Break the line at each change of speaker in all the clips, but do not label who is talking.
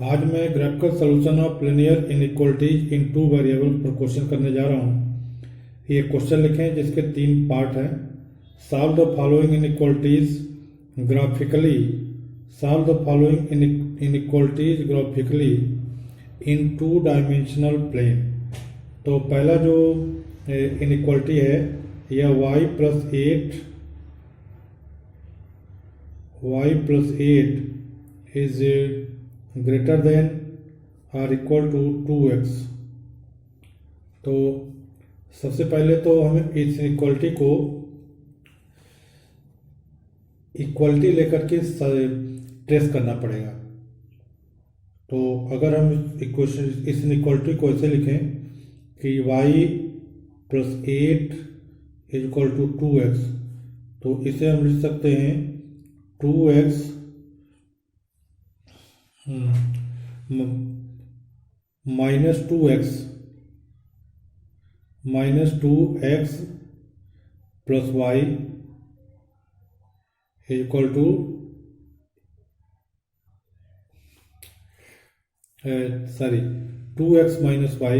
आज मैं graphical solution of linear inequalities in two variable पर क्वेश्चन करने जा रहा हूँ। ये क्वेश्चन लिखें जिसके 3 पार्ट हैं। Solve the following inequalities graphically. Solve the following inequalities graphically in 2 dimensional plane. तो पहला जो इनइक्वालिटी है यह y+8 इज ग्रेटर देन और इक्वल टू 2x। तो सबसे पहले तो हमें इस इक्वलिटी को इक्वलिटी लेकर के ट्रेस करना पड़ेगा। तो अगर हम इक्वेशन इस इक्वलिटी को ऐसे लिखें कि y+8 is equal to 2x, तो इसे हम लिख सकते हैं 2x -2x plus y equal to 2x minus y,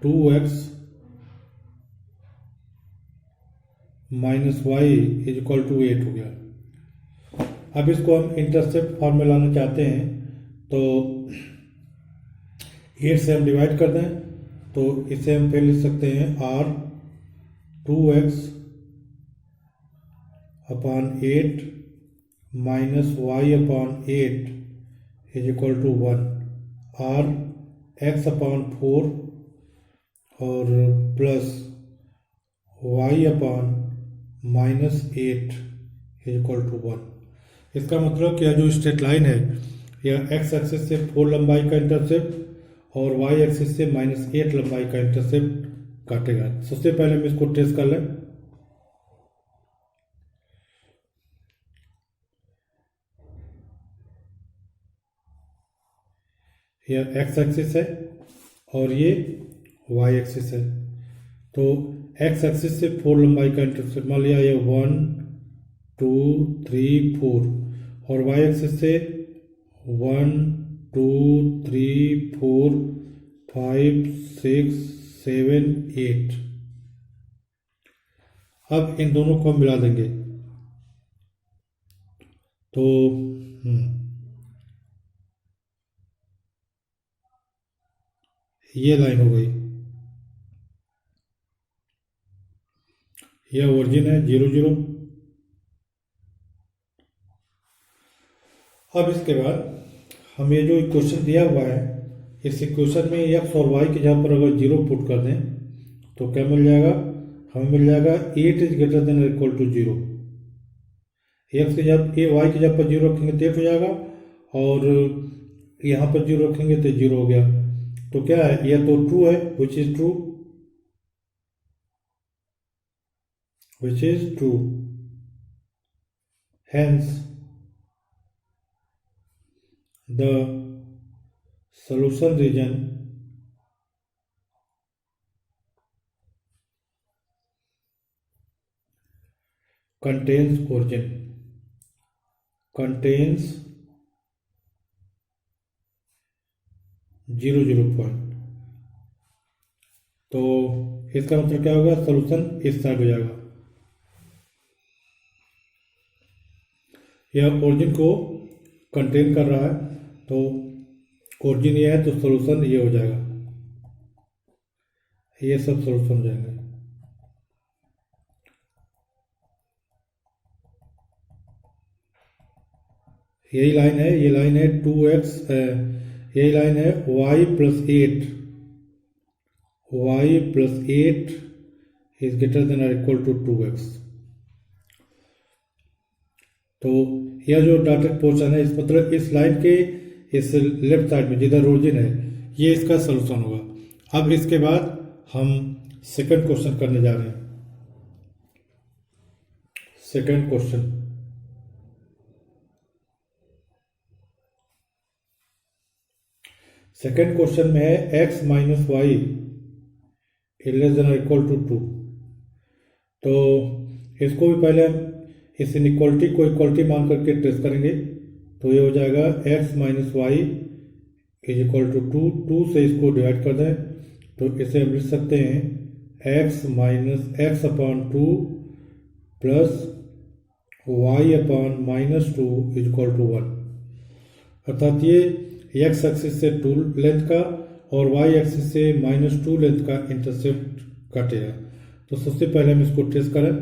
2x minus y is equal to 8 हो गया। अब इसको हम इंटरसेप्ट फॉर्म में लाना चाहते हैं, तो 8 से हम डिवाइड कर दें तो इसे हम फिर लिख सकते हैं r 2x upon 8 minus y upon 8 is equal to 1, r x upon 4 और plus y upon minus 8 is equal to 1। इसका मतलब कि यह जो स्ट्रेट लाइन है यह x एक्सिस से 4 लंबाई का इंटरसेप्ट और y एक्सिस से -8 लंबाई का इंटरसेप्ट काटेगा। सबसे पहले हम इसको ट्रेस कर लें। यह x एक्सिस है और ये y एक्सिस है। तो x एक्सिस से 4 लंबाई का इंटरसेप्ट मान लिया ये 1 2 3 4 और y एक्सिस से 1 2 3 4 5 6 7 8। अब इन दोनों को हम मिला देंगे तो ये लाइन हो गई, यह ओरिजिन है 0 0। अब इसके बाद हम ये जो इक्वेशन दिया हुआ है इस इक्वेशन में x और y की जगह पर अगर 0 पुट कर दें तो क्या मिल जाएगा, हमें मिल जाएगा 8 is greater than equal to 0। x की जब y की जगह पर 0 रखेंगे तो 8 हो जाएगा और यहाँ पर 0 रखेंगे तो 0 हो गया। तो क्या है, यह तो ट्रू है which is true, hence the solution region contains origin, contains 0 0 point. तो इसका मतलब क्या होगा, सॉल्यूशन इस साइड हो जाएगा। यह ओरिजिन को कंटेन कर रहा है तो ओरिजिन ये है तो सॉल्यूशन ये हो जाएगा, ये सब सॉल्यूशन हो जाएंगे। यही लाइन है, ये लाइन है 2x, यही लाइन है y+8 इज ग्रेटर देन और इक्वल टू 2x। तो यह जो डॉटेड पोर्शन है इस मतलब इस लाइन के इस लेफ्ट साइड में जिधर ओरिजिन है ये इसका सॉल्यूशन होगा। अब इसके बाद हम सेकंड क्वेश्चन करने जा रहे हैं। सेकंड क्वेश्चन में है x minus y less than equal to 2। तो इसको भी पहले हम इस इनइक्वालिटी को इक्वालिटी मान करके ट्रेस करेंगे। तो ये हो जाएगा x minus y is equal to 2 से इसको डिवाइड कर दें तो इसे हम लिख सकते हैं x minus x upon 2 plus y upon minus 2 is equal to 1। अर्थात ये x एक्सिस से 2 लेंथ का और y एक्सिस से -2 लेंथ का इंटरसेप्ट काटेगा। तो सबसे पहले हम इसको ट्रेस करें।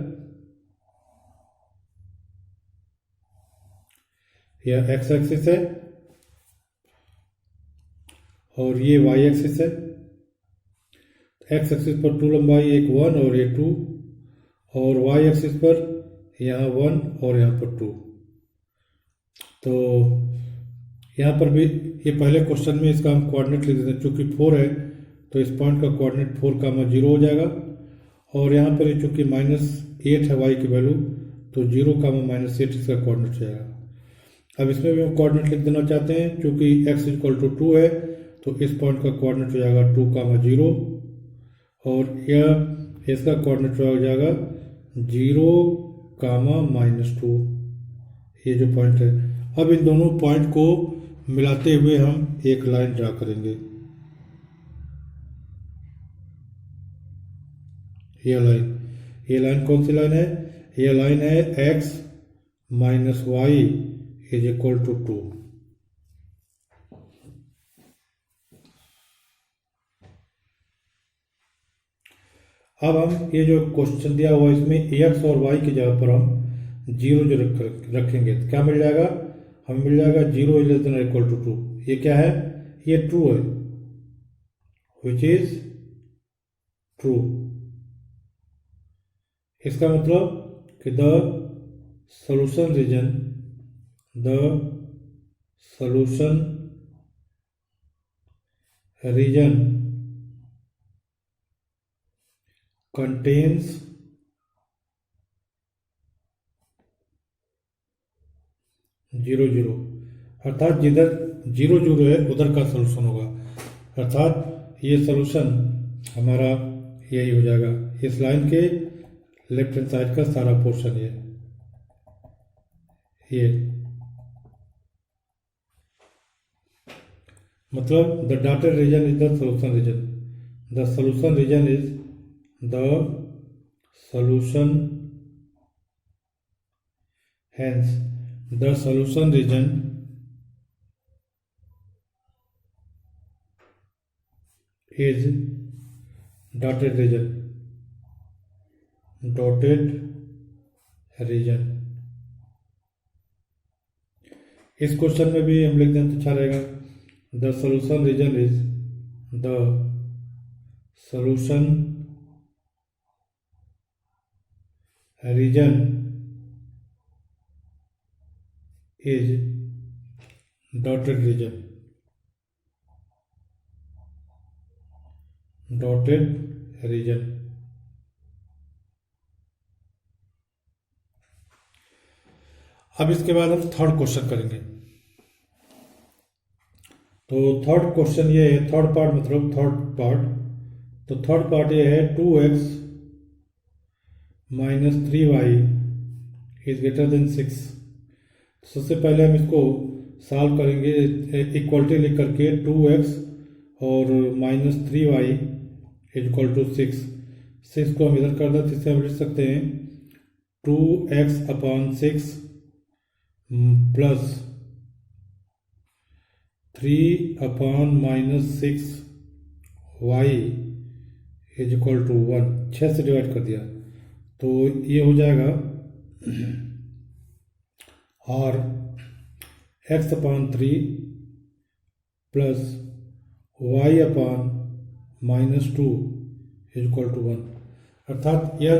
यह x एक्सिस है और ये y एक्सिस है। x एक्सिस पर 2 लंबाई, एक 1 और ये 2, और y एक्सिस पर यहाँ 1 और यहाँ पर 2। तो यहाँ पर भी ये पहले क्वेश्चन में इसका हम कोऑर्डिनेट लिख देते हैं, चूँकि 4 है तो इस पॉइंट का कोऑर्डिनेट 4, 0 हो जाएगा। और यहाँ पर ये चूँकि -8 है y की वैल्यू, तो 0, -8 इसका कोऑर्डिनेट हो जाएगा। अब इसमें भी हम कोऑर्डिनेट लिख देना चाहते हैं, चूँकि x इक्वल टू 2 है तो इस पॉइंट का कोऑर्डिनेट हो जाएगा 2, 0, और यह इसका कोऑर्डिनेट हो जाएगा 0, -2, ये जो पॉइंट है। अब इन दोनों पॉइंट को मिलाते हुए हम एक लाइन ड्रा करेंगे। ये लाइन कौन सी लाइन है? ये लाइन है x minus y is equal to 2। अब हम ये जो क्वेश्चन दिया हुआ इसमें x और y की जगह पर हम 0 जो रखेंगे तो क्या मिल जाएगा? हमें मिल जाएगा 0 is less than equal to 2। ये क्या है? ये ट्रू है, विच इज ट्रू। इसका मतलब कि the solution region contains zero zero, अर्थात जिधर 0, 0 है उधर का सॉल्यूशन होगा। अर्थात ये सॉल्यूशन हमारा यही हो जाएगा, इस लाइन के लेफ्ट हैंड साइड का सारा पोर्शन ये मतलब the dotted region is the solution region. The solution region is the solution, hence the solution region is dotted region। इस क्वेश्चन में भी हम लिख दें तो अच्छा रहेगा, the solution region is the solution region is dotted region। अब इसके बाद हम थर्ड क्वेश्चन करेंगे। तो थर्ड क्वेश्चन ये है, थर्ड पार्ट ये है 2x minus 3y is greater then 6। सबसे पहले हम इसको सॉल्व करेंगे इक्वलिटी लिख करके, 2x और -3y इज इक्वल टू 6 को हम इधर कर दें, जिससे हम लिख सकते हैं 2x upon 6 plus 3 upon -6y is equal to 1। 6 से डिवाइड कर दिया तो ये हो जाएगा और x upon 3 plus y upon -2 is equal to 1। अर्थात यह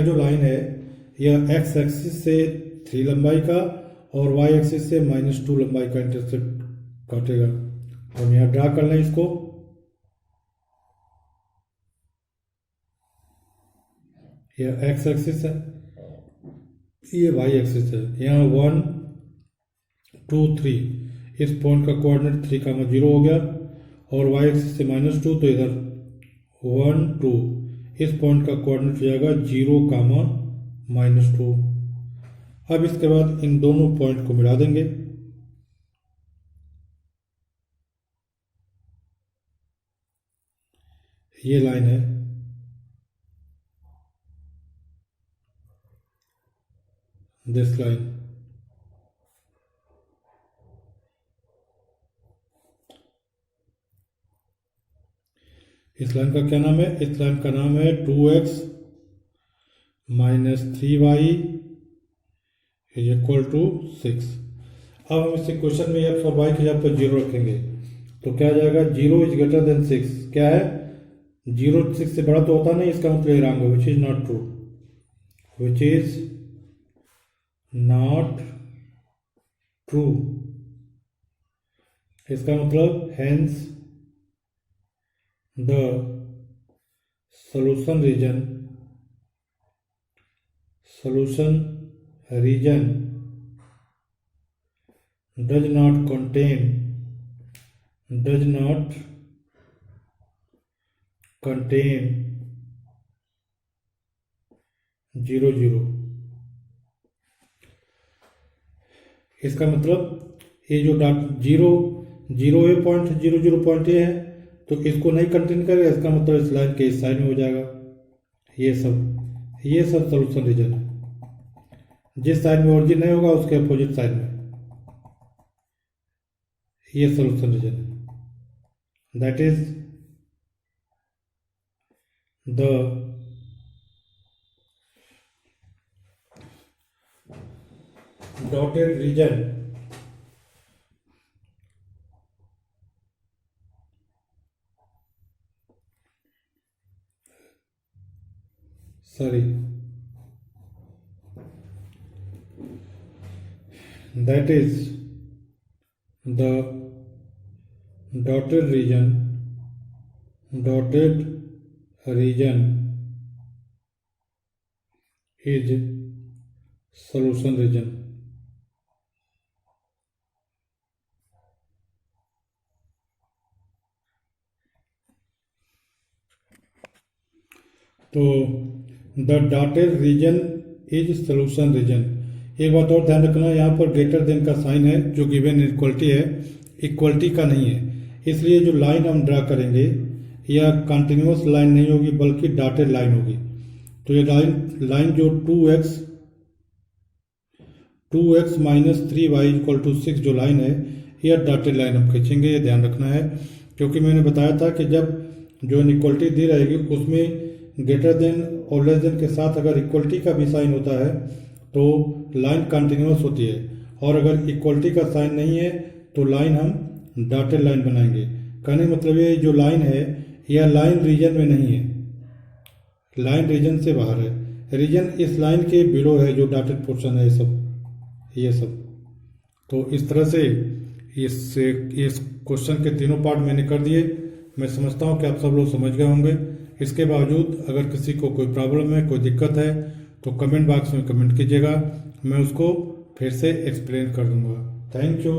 जो लाइन है यह x एक्सिस से 3 लंबाई का और y एक्सिस से -2 लंबाई का इंटरसेप्ट काटेगा। तो हम यहाँ ड्रा कर लें इसको। यह x एक्सिस है, ये y एक्सिस है। यहाँ 1, 2, 3 इस पॉइंट का कोऑर्डिनेट 3, 0 हो गया, और y एक्सिस से -2 तो इधर 1, 2 इस पॉइंट का कोऑर्डिनेट हो जाएगा 0, -2। अब इसके बाद इन दोनों पॉइंट को मिला देंगे। ये लाइन है, दिस लाइन। इस लाइन का क्या नाम है? इस लाइन का नाम है 2x minus 3y is equal to 6। अब हम इस इक्वेशन में x और y की जगह पर 0 रखेंगे तो क्या आ जाएगा? 0 इज ग्रेटर देन 6। क्या है? 0 6 से बड़ा तो होता नहीं, इसका मतलब रॉन्ग है, which is not true, which is not true. इसका मतलब hence the solution region does not contain 0 0। इसका मतलब ये जो dot 0 0 A point 0 0 point A है तो इसको नहीं कंटेन करेगा, इसका मतलब इस लाइन के इस साइड में हो जाएगा। ये सब सोल्यूशन रीजन है। जिस साइड में ओरिजिन नहीं होगा उसके अपोजिट साइड में ये सोल्यूशन रीजन है। That is the dotted region that is the dotted region is solution region। तो the dotted region is solution region. एक बात और ध्यान रखना, यहाँ पर ग्रेटर देन का साइन है जो गिवन इक्वलिटी है, इक्वलिटी का नहीं है। इसलिए जो लाइन हम ड्रा करेंगे यह कंटिन्यूअस लाइन नहीं होगी बल्कि डॉटेड लाइन होगी। तो ये लाइन जो 2x minus 3y equal to 6 जो लाइन है यह डॉटेड लाइन हम खींचेंगे, ये ध्यान रखना है। क्योंकि मैंने बताया था कि जब जो इनइक्वलिटी दी रहेगी उसमें ग्रेटर देन और लेस देन के साथ अगर इक्वलिटी का भी साइन होता है तो लाइन कंटिन्यूअस होती है, और अगर इक्वलिटी का साइन नहीं है तो लाइन हम डॉटेड लाइन बनाएंगे। कहने मतलब ये जो लाइन है यह लाइन रीजन में नहीं है, लाइन रीजन से बाहर है। रीजन इस लाइन के बिलो है जो डॉटेड पोर्शन है ये सब। तो इस तरह से इस क्वेश्चन के तीनों पार्ट मैंने कर दिए। मैं समझता हूँ कि आप सब लोग समझ गए होंगे। इसके बावजूद अगर किसी को कोई प्रॉब्लम है, कोई दिक्कत है तो कमेंट बॉक्स में कमेंट कीजिएगा, मैं उसको फिर से एक्सप्लेन कर दूंगा। Thank you.